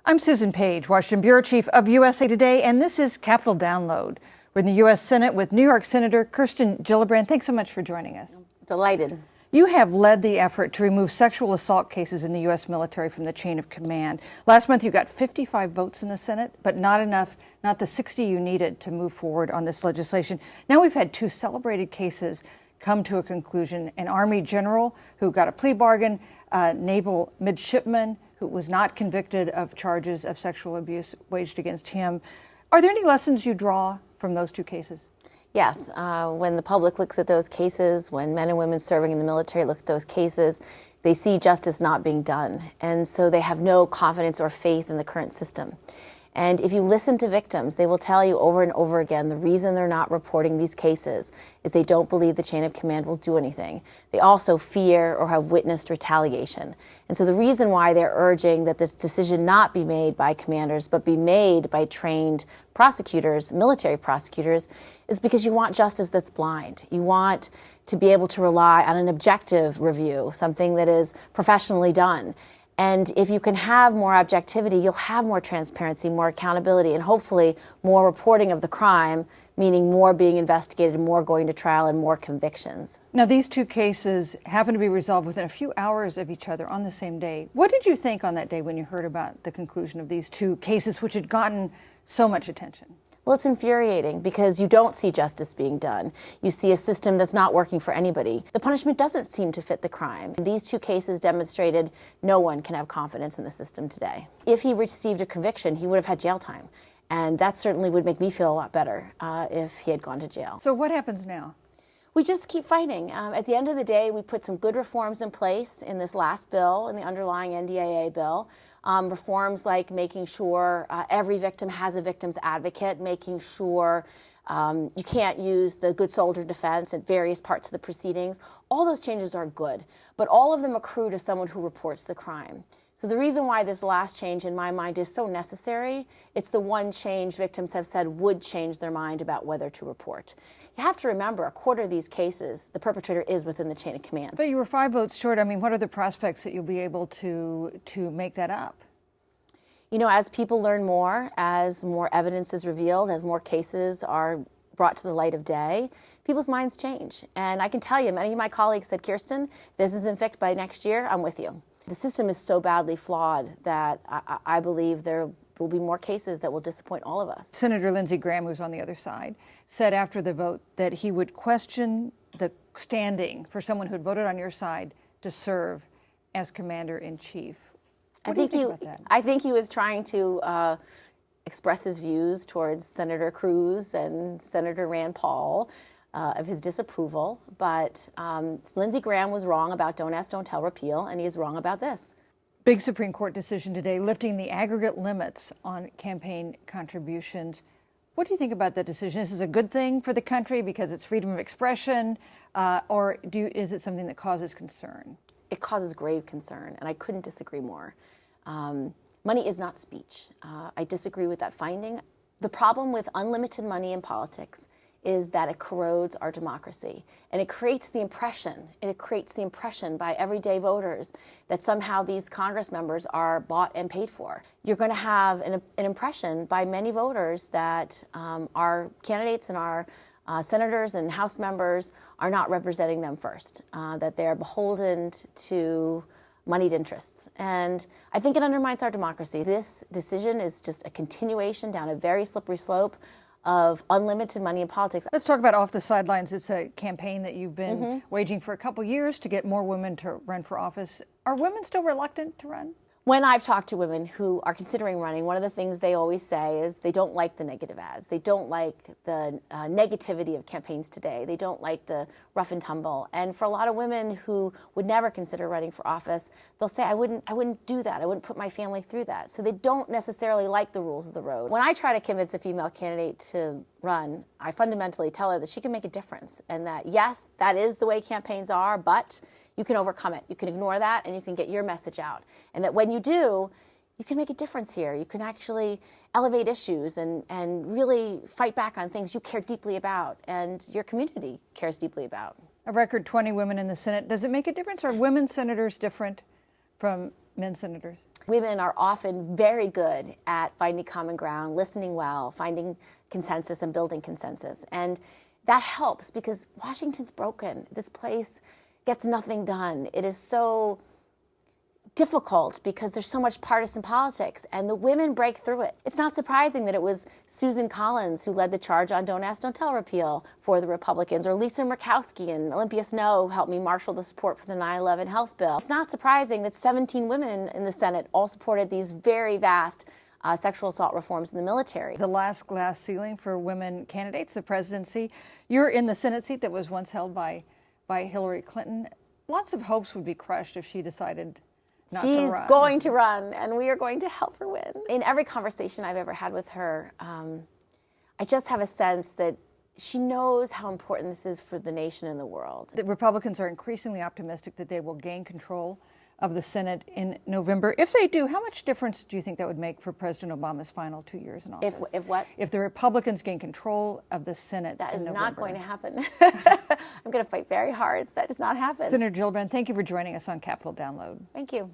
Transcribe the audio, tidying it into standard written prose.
I'm Susan Page, Washington Bureau Chief of USA Today, and this is Capitol Download. We're in the U.S. Senate with New York Senator Kirsten Gillibrand. Thanks so much for joining us. Delighted. You have led the effort to remove sexual assault cases in the U.S. military from the chain of command. Last month, you got 55 votes in the Senate, but not enough, not the 60 you needed to move forward on this legislation. Now we've had two celebrated cases come to a conclusion: an Army general who got a plea bargain, a naval midshipman who was not convicted of charges of sexual abuse waged against him. Are there any lessons you draw from those two cases? Yes. When the public looks at those cases, when men and women serving in the military look at those cases, they see justice not being done. And so they have no confidence or faith in the current system. And if you listen to victims, they will tell you over and over again the reason they're not reporting these cases is they don't believe the chain of command will do anything. They also fear or have witnessed retaliation. And so the reason why they're urging that this decision not be made by commanders but be made by trained prosecutors, military prosecutors, is because you want justice that's blind. You want to be able to rely on an objective review, something that is professionally done. And if you can have more objectivity, you'll have more transparency, more accountability, and hopefully more reporting of the crime, meaning more being investigated, more going to trial, and more convictions. Now, these two cases happen to be resolved within a few hours of each other on the same day. What did you think on that day when you heard about the conclusion of these two cases, which had gotten so much attention? Well, it's infuriating because you don't see justice being done. You see a system that's not working for anybody. The punishment doesn't seem to fit the crime. These two cases demonstrated no one can have confidence in the system today. If he received a conviction, he would have had jail time. And that certainly would make me feel a lot better if he had gone to jail. So what happens now? We just keep fighting. At the end of the day, we put some good reforms in place in this last bill, in the underlying NDAA bill. Reforms like making sure every victim has a victim's advocate, making sure you can't use the good soldier defense at various parts of the proceedings. All those changes are good, but all of them accrue to someone who reports the crime. So the reason why this last change in my mind is so necessary, it's the one change victims have said would change their mind about whether to report. You have to remember, a quarter of these cases, the perpetrator is within the chain of command. But you were 5 votes short. I mean, what are the prospects that you'll be able to make that up? You know, as people learn more, as more evidence is revealed, as more cases are brought to the light of day, people's minds change. And I can tell you, many of my colleagues said, Kirsten, if this isn't fixed by next year, I'm with you. The system is so badly flawed that I believe there will be more cases that will disappoint all of us. Senator Lindsey Graham, who's on the other side, said after the vote that he would question the standing for someone who had voted on your side to serve as commander-in-chief. What do you think about that? I think he was trying to express his views towards Senator Cruz and Senator Rand Paul of his disapproval. But Lindsey Graham was wrong about don't ask, don't tell repeal, and he is wrong about this. Big Supreme Court decision today lifting the aggregate limits on campaign contributions. What do you think about that decision? Is this a good thing for the country because it's freedom of expression, or is it something that causes concern? It causes grave concern, and I couldn't disagree more. Money is not speech. I disagree with that finding. The problem with unlimited money in politics is that it corrodes our democracy, and it creates the impression by everyday voters that somehow these Congress members are bought and paid for. You're going to have an impression by many voters that our candidates and our senators and House members are not representing them first, that they're beholden to moneyed interests. And I think it undermines our democracy. This decision is just a continuation down a very slippery slope of unlimited money in politics. Let's talk about Off the Sidelines. It's a campaign that you've been waging for a couple years to get more women to run for office. Are women still reluctant to run? When I've talked to women who are considering running, one of the things they always say is they don't like the negative ads. They don't like the negativity of campaigns today. They don't like the rough and tumble. And for a lot of women who would never consider running for office, they'll say, I wouldn't do that. I wouldn't put my family through that. So they don't necessarily like the rules of the road. When I try to convince a female candidate to run, I fundamentally tell her that she can make a difference and that, yes, that is the way campaigns are, but you can overcome it. You can ignore that and you can get your message out. And that when you do, you can make a difference here. You can actually elevate issues and really fight back on things you care deeply about and your community cares deeply about. A record 20 women in the Senate. Does it make a difference? Are women senators different from men senators? Women are often very good at finding common ground, listening well, finding consensus and building consensus. And that helps because Washington's broken. This place gets nothing done. It is so difficult because there's so much partisan politics, and the women break through it. It's not surprising that it was Susan Collins who led the charge on Don't Ask, Don't Tell repeal for the Republicans, or Lisa Murkowski and Olympia Snowe helped me marshal the support for the 9/11 health bill. It's not surprising that 17 women in the Senate all supported these very vast sexual assault reforms in the military. The last glass ceiling for women candidates, the presidency. You're in the Senate seat that was once held by Hillary Clinton. Lots of hopes would be crushed if she decided not to run. She's going to run, and we are going to help her win. In every conversation I've ever had with her, I just have a sense that she knows how important this is for the nation and the world. The Republicans are increasingly optimistic that they will gain control of the Senate in November. If they do, how much difference do you think that would make for President Obama's final 2 years in office? If what? If the Republicans gain control of the Senate That in is November. not going to happen. I'm going to fight very hard so that does not happen. Senator Gillibrand, thank you for joining us on Capitol Download. Thank you.